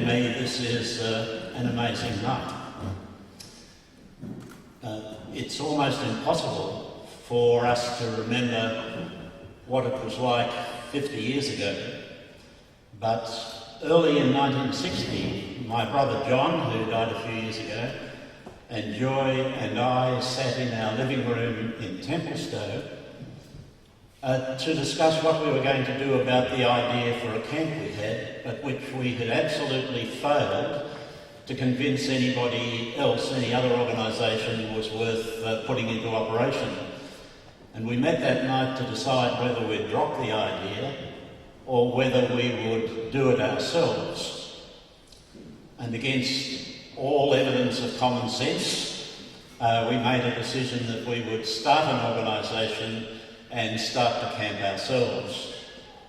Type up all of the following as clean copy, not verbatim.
me, this is an amazing night. It's almost impossible for us to remember what it was like 50 years ago, but early in 1960, my brother John, who died a few years ago, and Joy and I sat in our living room in Templestowe to discuss what we were going to do about the idea for a camp we had, but which we had absolutely failed to convince anybody else, any other organisation, was worth putting into operation. And we met that night to decide whether we'd drop the idea or whether we would do it ourselves. And against all evidence of common sense, we made a decision that we would start an organisation and start the camp ourselves.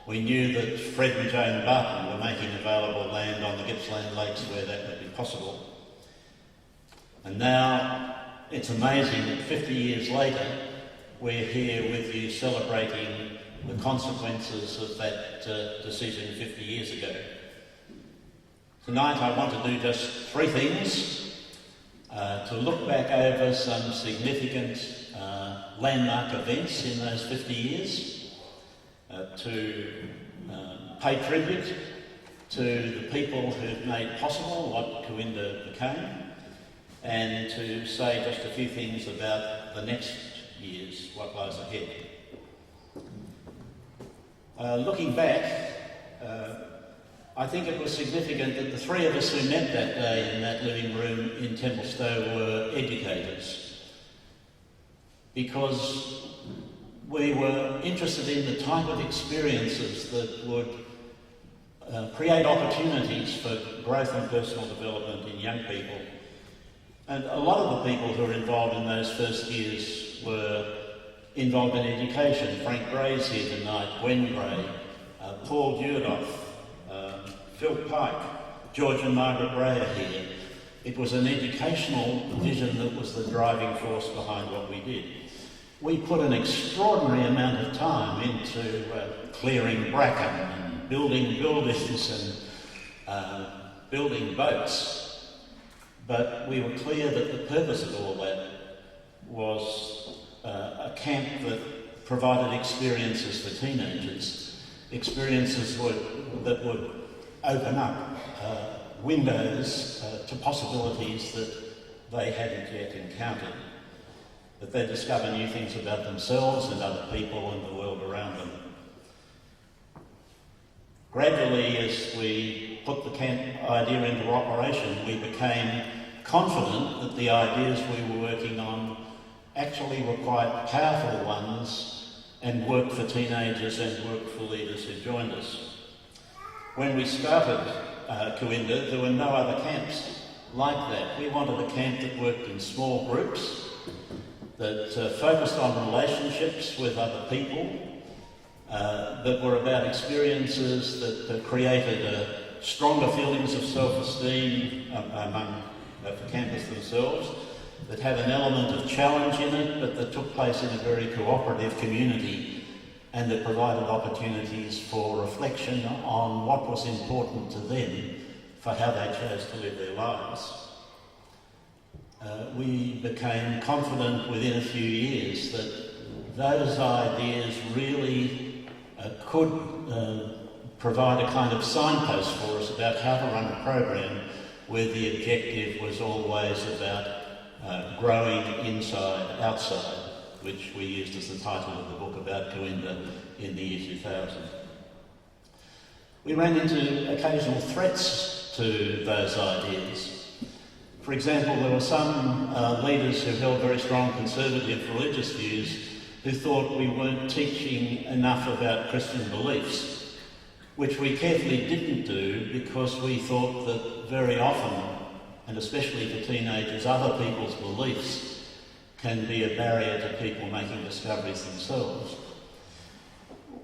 We knew that Fred and Joan Barton were making available land on the Gippsland Lakes where that would be possible. And now it's amazing that 50 years later we're here with you celebrating the consequences of that decision 50 years ago. Tonight I want to do just three things. To look back over some significant landmark events in those 50 years, to pay tribute to the people who've made possible what Coimbra became, and to say just a few things about the next years, what lies ahead. Looking back, I think it was significant that the three of us who met that day in that living room in Templestowe were educators, because we were interested in the type of experiences that would create opportunities for growth and personal development in young people. And a lot of the people who were involved in those first years were involved in education. Frank Gray's here tonight, Gwen Gray, Paul Dewdoff, Phil Pike, George and Margaret Ray are here. It was an educational vision that was the driving force behind what we did. We put an extraordinary amount of time into clearing bracken and building buildings and building boats, but we were clear that the purpose of all that was a camp that provided experiences for teenagers, experiences that would open up windows to possibilities that they hadn't yet encountered, that they discover new things about themselves and other people and the world around them. Gradually, as we put the camp idea into operation, we became confident that the ideas we were working on actually were quite powerful ones and worked for teenagers and worked for leaders who joined us. When we started Coimbra, there were no other camps like that. We wanted a camp that worked in small groups, that focused on relationships with other people, that were about experiences that created stronger feelings of self-esteem for campers themselves, that had an element of challenge in it, but that took place in a very cooperative community, and that provided opportunities for reflection on what was important to them for how they chose to live their lives. We became confident within a few years that those ideas really could provide a kind of signpost for us about how to run a program where the objective was always about growing inside, outside, which we used as the title of the book about Coimbra in the year 2000. We ran into occasional threats to those ideas. For example, there were some leaders who held very strong conservative religious views who thought we weren't teaching enough about Christian beliefs, which we carefully didn't do because we thought that very often, and especially for teenagers, other people's beliefs can be a barrier to people making discoveries themselves.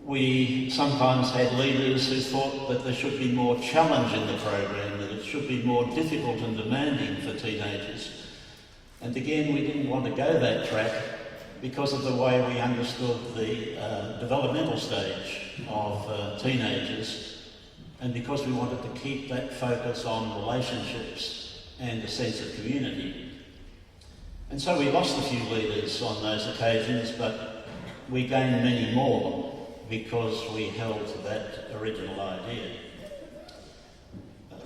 We sometimes had leaders who thought that there should be more challenge in the program, that it should be more difficult and demanding for teenagers. And again, we didn't want to go that track because of the way we understood the developmental stage of teenagers, and because we wanted to keep that focus on relationships and a sense of community. And so we lost a few leaders on those occasions, but we gained many more because we held to that original idea.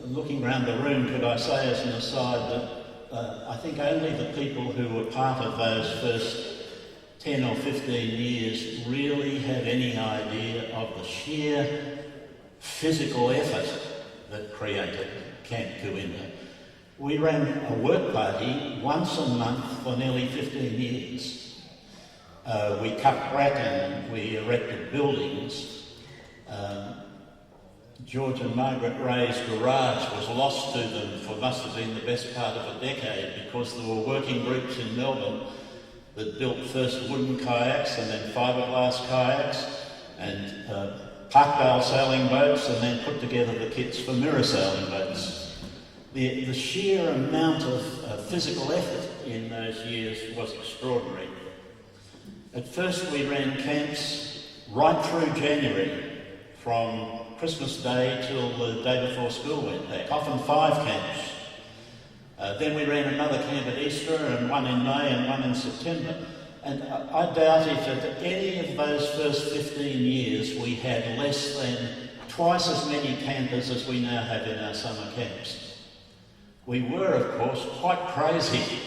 Looking around the room, could I say as an aside that I think only the people who were part of those first 10 or 15 years really have any idea of the sheer physical effort that created Camp Cooinda. We ran a work party once a month for nearly 15 years. We cut bracken, we erected buildings. George and Margaret Ray's garage was lost to them for must have been the best part of a decade because there were working groups in Melbourne that built first wooden kayaks and then fiberglass kayaks and Parkdale sailing boats and then put together the kits for mirror sailing boats. The sheer amount of physical effort in those years was extraordinary. At first we ran camps right through January, from Christmas Day till the day before school went back, often 5 camps. Then we ran another camp at Easter and one in May and one in September. And I doubt if at any of those first 15 years we had less than twice as many campers as we now have in our summer camps. We were, of course, quite crazy,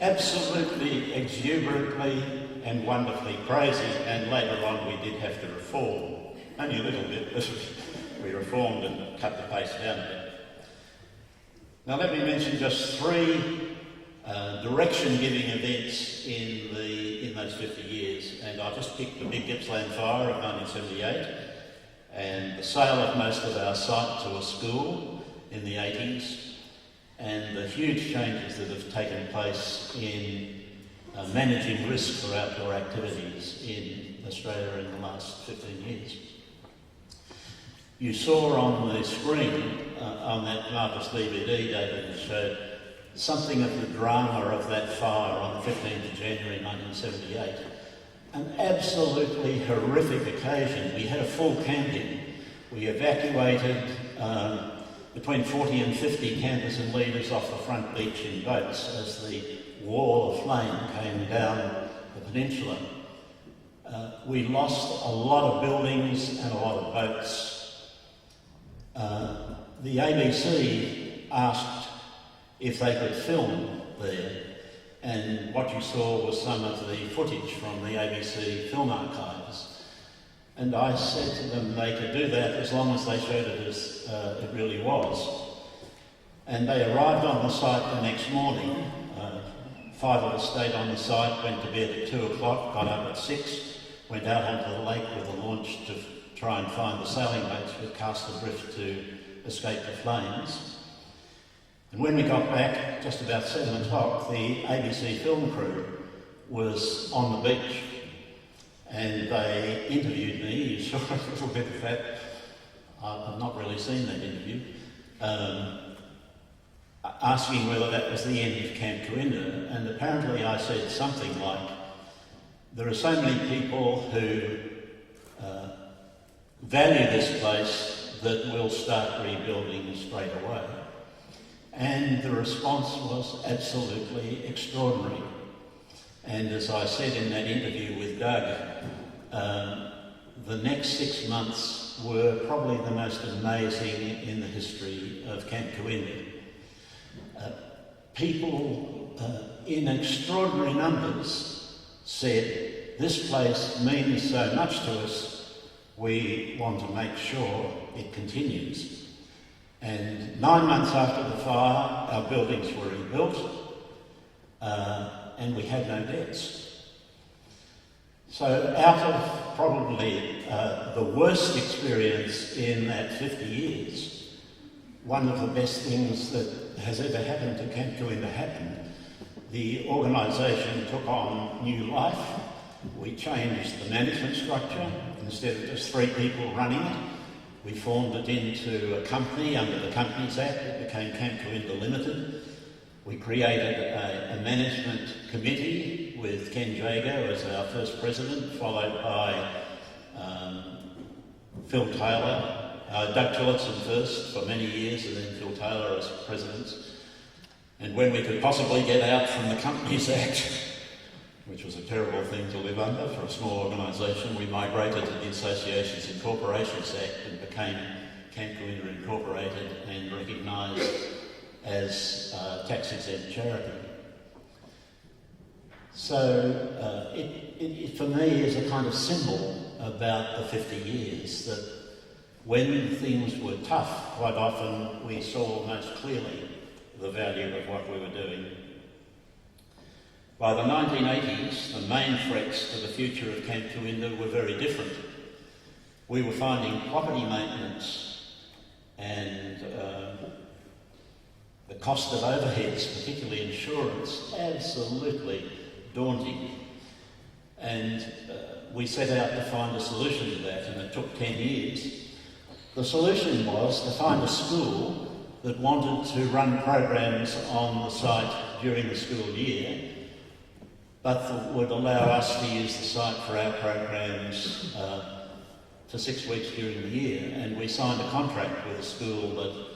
absolutely exuberantly and wonderfully crazy, and later on we did have to reform. Only a little bit, but we reformed and cut the pace down a bit. Now let me mention just 3 direction-giving events in those 50 years, and I'll just pick the big Gippsland fire of 1978 and the sale of most of our site to a school in the 80s, and the huge changes that have taken place in managing risk for outdoor activities in Australia in the last 15 years. You saw on the screen, on that marvellous DVD David showed, something of the drama of that fire on the 15th of January 1978. An absolutely horrific occasion. We had a full camping. We evacuated between 40 and 50 campers and leaders off the front beach in boats as the wall of flame came down the peninsula. We lost a lot of buildings and a lot of boats. The ABC asked if they could film there, and what you saw was some of the footage from the ABC film archives. And I said to them they could do that as long as they showed it as it really was. And they arrived on the site the next morning. 5 of us stayed on the site, went to bed at 2 o'clock, got up at 6, went out onto the lake with a launch to try and find the sailing boats that cast adrift to escape the flames. And when we got back, just about 7 o'clock, the ABC film crew was on the beach and they interviewed me. You saw a little bit of that. I've not really seen that interview. Asking whether that was the end of Camp Cooinda, and apparently I said something like, there are so many people who value this place that we'll start rebuilding straight away. And the response was absolutely extraordinary. And as I said in that interview with Doug, the next 6 months were probably the most amazing in the history of Camp Cooinda. People in extraordinary numbers said, this place means so much to us, we want to make sure it continues. And 9 months after the fire, our buildings were rebuilt, and we had no debts. So out of probably the worst experience in that 50 years, one of the best things that has ever happened to Camp Cooinda happened. The organisation took on new life. We changed the management structure. Instead of just 3 people running it, we formed it into a company under the Companies Act. It became Camp Cooinda Limited. We created a management committee with Ken Jago as our first president, followed by Phil Taylor, Doug Tillotson first for many years, and then Phil Taylor as presidents. And when we could possibly get out from the Companies Act, which was a terrible thing to live under for a small organisation, we migrated to the Associations and Corporations Act and became Camp Cooinda Incorporated and recognised as a tax-exempt charity. So it for me is a kind of symbol about the 50 years that when things were tough, quite often we saw most clearly the value of what we were doing. By the 1980s, the main threats to the future of Camp Cooinda were very different. We were finding property maintenance and the cost of overheads, particularly insurance, absolutely daunting. And we set out to find a solution to that, and it took 10 years. The solution was to find a school that wanted to run programs on the site during the school year, but that would allow us to use the site for our programs for 6 weeks during the year. And we signed a contract with a school that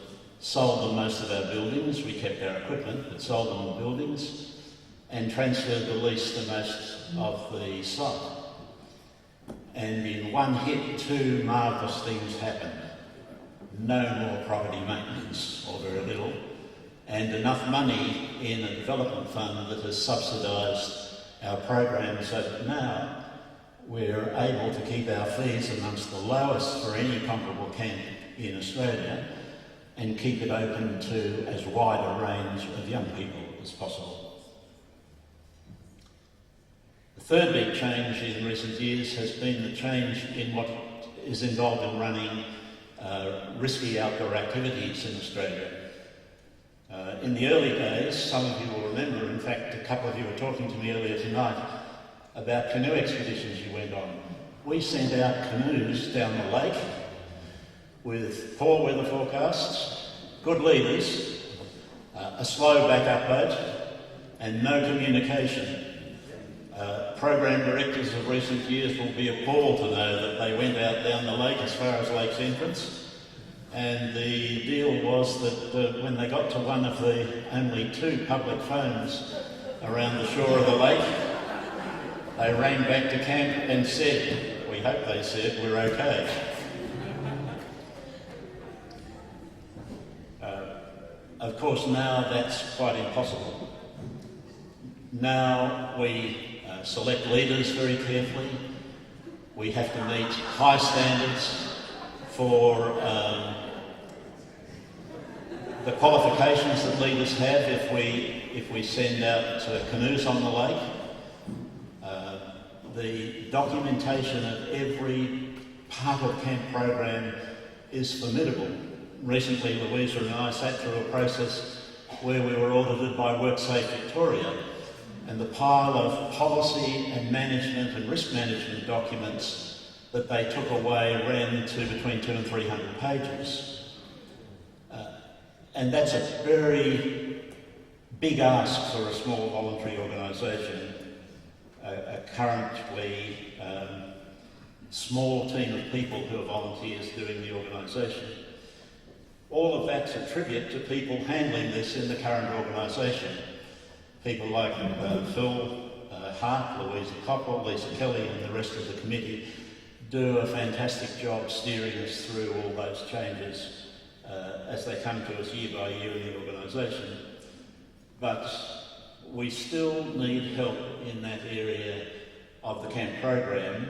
sold them most of our buildings. We kept our equipment, but sold them the buildings, and transferred the lease to most of the site. And in one hit, two marvellous things happened. No more property maintenance, or very little, and enough money in a development fund that has subsidised our programs so that now we're able to keep our fees amongst the lowest for any comparable camp in Australia and keep it open to as wide a range of young people as possible. The third big change in recent years has been the change in what is involved in running risky outdoor activities in Australia. In the early days, some of you will remember, in fact a couple of you were talking to me earlier tonight about canoe expeditions you went on. We sent out canoes down the lake with poor weather forecasts, good leaders, a slow backup boat and no communication. Program directors of recent years will be appalled to know that they went out down the lake as far as Lake's Entrance, and the deal was that when they got to one of the only two public phones around the shore of the lake, they rang back to camp and said, we hope they said, we're okay. Of course, now that's quite impossible. Now we select leaders very carefully. We have to meet high standards for the qualifications that leaders have if we send out canoes on the lake. The documentation of every part of camp program is formidable. Recently, Louisa and I sat through a process where we were audited by WorkSafe Victoria, and the pile of policy and management and risk management documents that they took away ran to between 200 and 300 pages. And that's a very big ask for a small voluntary organisation, a currently small team of people who are volunteers doing the organisation. All of that's a tribute to people handling this in the current organisation. People like Phil Hart, Louisa Cockrell, Lisa Kelly and the rest of the committee do a fantastic job steering us through all those changes as they come to us year by year in the organisation. But we still need help in that area of the camp program,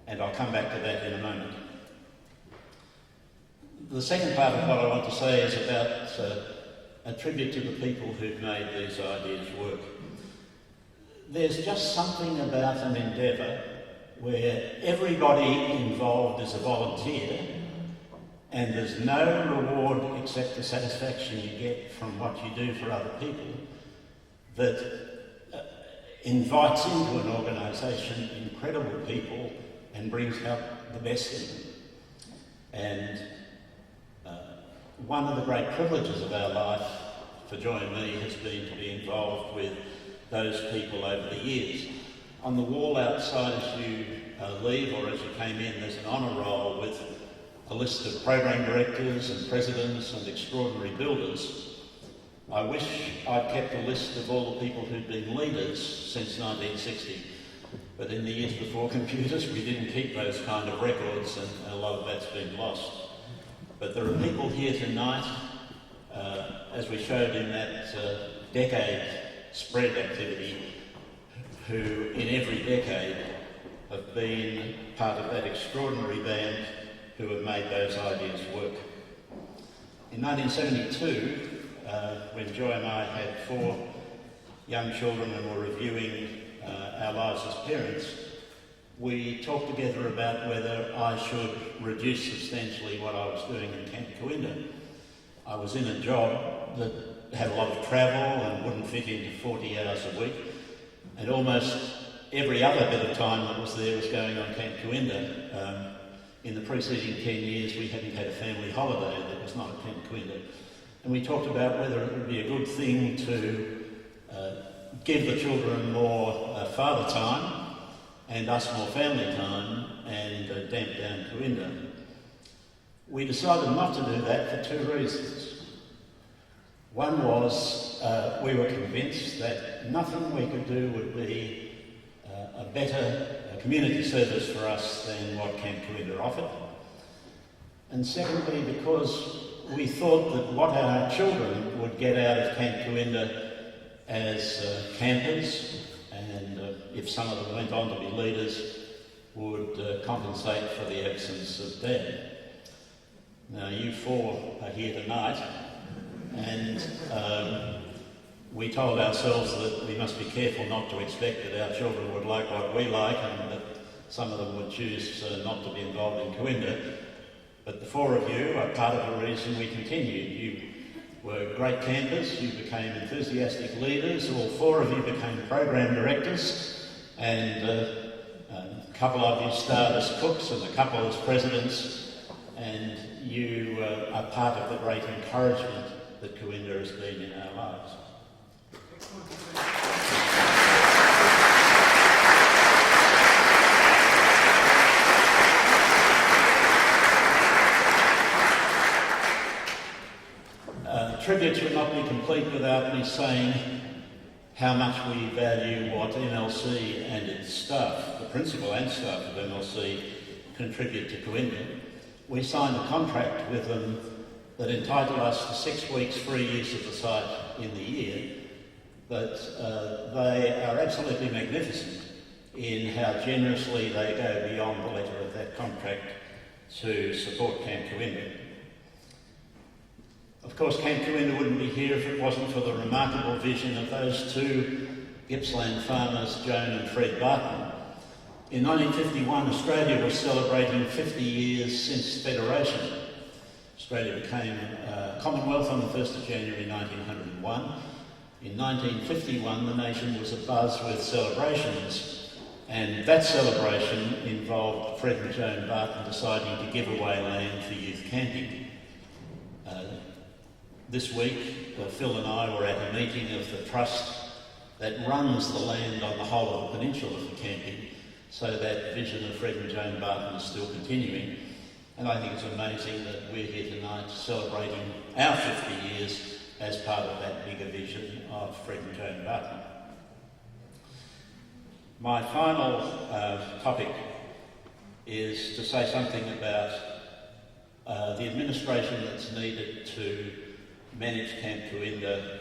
and I'll come back to that in a moment. The second part of what I want to say is about a tribute to the people who've made these ideas work. There's just something about an endeavour where everybody involved is a volunteer and there's no reward except the satisfaction you get from what you do for other people that invites into an organisation incredible people and brings out the best in them. And one of the great privileges of our life for Joy and me has been to be involved with those people over the years. On the wall outside as you leave or as you came in, there's an honour roll with a list of program directors and presidents and extraordinary builders, I wish I'd kept a list of all the people who'd been leaders since 1960. But in the years before computers, we didn't keep those kind of records, and a lot of that's been lost. But there are people here tonight, as we showed in that decade spread activity, who in every decade have been part of that extraordinary band who have made those ideas work. In 1972, when Joy and I had 4 young children and were reviewing our lives as parents, we talked together about whether I should reduce substantially what I was doing in Camp Coenda. I was in a job that had a lot of travel and wouldn't fit into 40 hours a week, and almost every other bit of time that was there was going on Camp Coenda. In the preceding 10 years, we hadn't had a family holiday that was not at Camp Coenda. And we talked about whether it would be a good thing to give the children more father time and us more family time and damp down Coenda. We decided not to do that for 2 reasons. One was we were convinced that nothing we could do would be a better community service for us than what Camp Coenda offered. And secondly, because we thought that what our children would get out of Camp Coenda as campers, and if some of them went on to be leaders, would compensate for the absence of Dad. Now, you 4 are here tonight, and we told ourselves that we must be careful not to expect that our children would like what we like, and that some of them would choose not to be involved in Coenda. But the 4 of you are part of the reason we continued. You were great campers, you became enthusiastic leaders, all 4 of you became program directors, and a couple of you starred as cooks and a couple as presidents, and you are part of the great encouragement that Coenda has been in our lives. Tributes would not be complete without me saying how much we value what MLC and its staff, the principal and staff of MLC, contribute to Coenda. We signed a contract with them that entitled us to 6 weeks free use of the site in the year, but they are absolutely magnificent in how generously they go beyond the letter of that contract to support Camp Coenda. Of course, Camp Coenda wouldn't be here if it wasn't for the remarkable vision of those 2 Gippsland farmers, Joan and Fred Barton. In 1951, Australia was celebrating 50 years since Federation. Australia became a Commonwealth on the 1st of January 1901. In 1951, the nation was abuzz with celebrations, and that celebration involved Fred and Joan Barton deciding to give away land for youth camping. This week, Phil and I were at a meeting of the trust that runs the land on the whole of the peninsula for camping, so that vision of Fred and Joan Barton is still continuing. And I think it's amazing that we're here tonight celebrating our 50 years as part of that bigger vision of Fred and Joan Barton. My final topic is to say something about the administration that's needed to manage Camp Coenda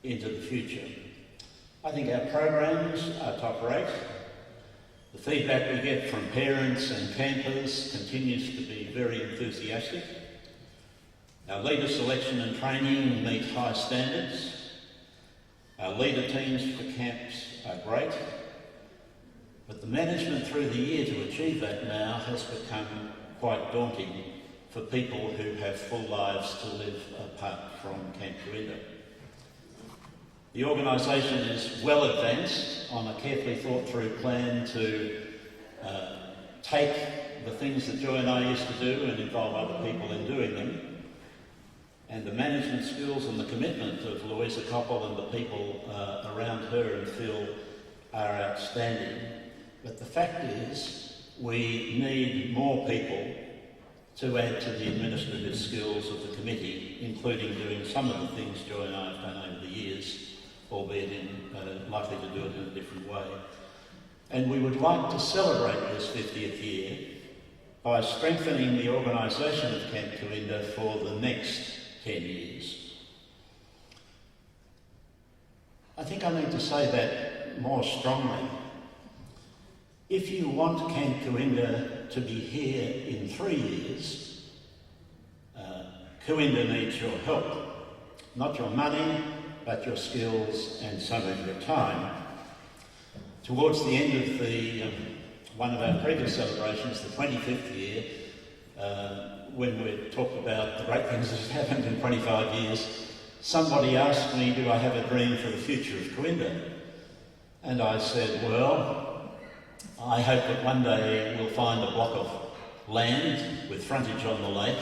into the future. I think our programs are top rate. The feedback we get from parents and campers continues to be very enthusiastic. Our leader selection and training meet high standards. Our leader teams for camps are great. But the management through the year to achieve that now has become quite daunting for people who have full lives to live apart from Camp Coenda. The organisation is well advanced on a carefully thought through plan to take the things that Joy and I used to do and involve other people in doing them. And the management skills and the commitment of Louisa Coppell and the people around her and Phil are outstanding. But the fact is, we need more people to add to the administrative skills of the committee, including doing some of the things Joy and I have done over the years, albeit likely to do it in a different way. And we would like to celebrate this 50th year by strengthening the organisation of Camp Cooinda for the next 10 years. I think I need to say that more strongly. If you want Camp Cooinda to be here in 3 years, Cooinda needs your help. Not your money, but your skills and some of your time. Towards the end of one of our previous celebrations, the 25th year, when we talked about the great things that have happened in 25 years, somebody asked me, do I have a dream for the future of Cooinda? And I said, well, I hope that one day we'll find a block of land with frontage on the lake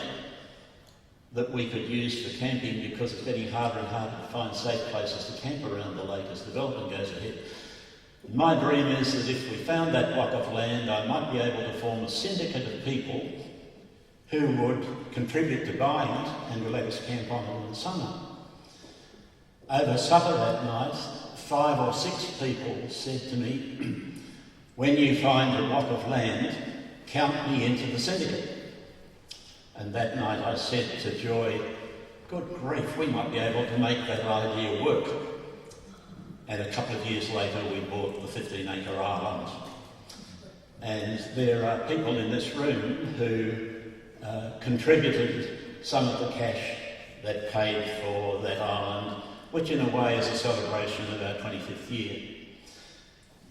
that we could use for camping, because it's getting harder and harder to find safe places to camp around the lake as development goes ahead. My dream is that if we found that block of land, I might be able to form a syndicate of people who would contribute to buying it and would let us camp on it in the summer. Over supper that night, 5 or 6 people said to me, when you find a block of land, count me into the syndicate. And that night I said to Joy, good grief, we might be able to make that idea work. And a couple of years later we bought the 15-acre island. And there are people in this room who contributed some of the cash that paid for that island, which in a way is a celebration of our 25th year.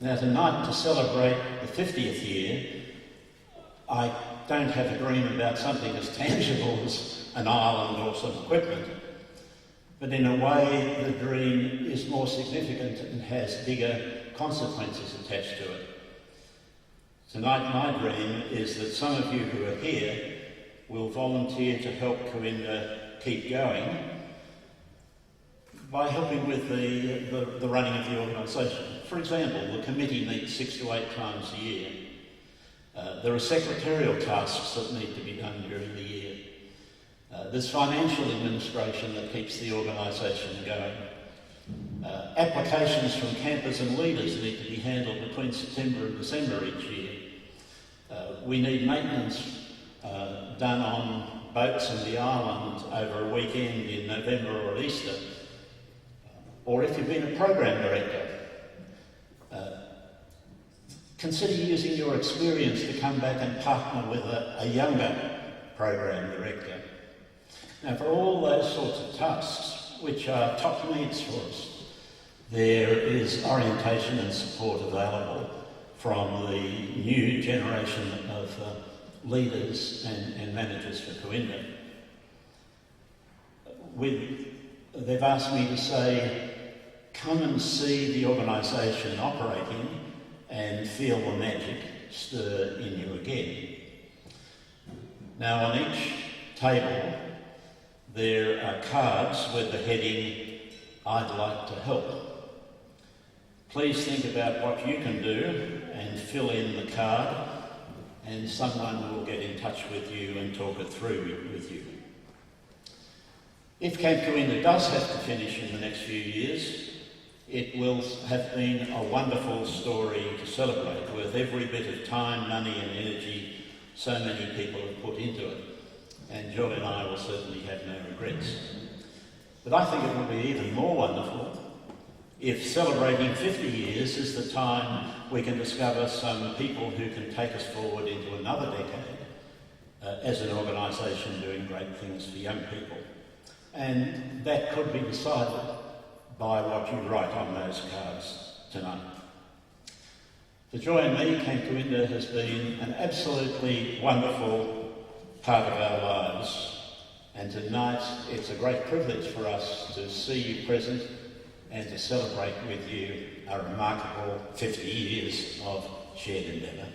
Now tonight, to celebrate the 50th year, I don't have a dream about something as tangible as an island or some equipment, but in a way the dream is more significant and has bigger consequences attached to it. Tonight my dream is that some of you who are here will volunteer to help Cooinda keep going by helping with the running of the organisation. For example, the committee meets 6 to 8 times a year. There are secretarial tasks that need to be done during the year. There's financial administration that keeps the organisation going. Applications from campers and leaders need to be handled between September and December each year. We need maintenance done on boats in the island over a weekend in November or at Easter. Or if you've been a program director, consider using your experience to come back and partner with a younger program director. Now, for all those sorts of tasks, which are top needs for us, there is orientation and support available from the new generation of leaders and managers for Cooinda. They've asked me to say, come and see the organisation operating and feel the magic stir in you again. Now, on each table there are cards with the heading, I'd like to help. Please think about what you can do and fill in the card, and someone will get in touch with you and talk it through with you. If Camp Cooinda does have to finish in the next few years, it will have been a wonderful story to celebrate, worth every bit of time, money and energy so many people have put into it. And Joy and I will certainly have no regrets. But I think it will be even more wonderful if celebrating 50 years is the time we can discover some people who can take us forward into another decade as an organisation doing great things for young people. And that could be decided by what you write on those cards tonight. For Joy and me, Camp Cooinda has been an absolutely wonderful part of our lives, and tonight it's a great privilege for us to see you present and to celebrate with you a remarkable 50 years of shared endeavour.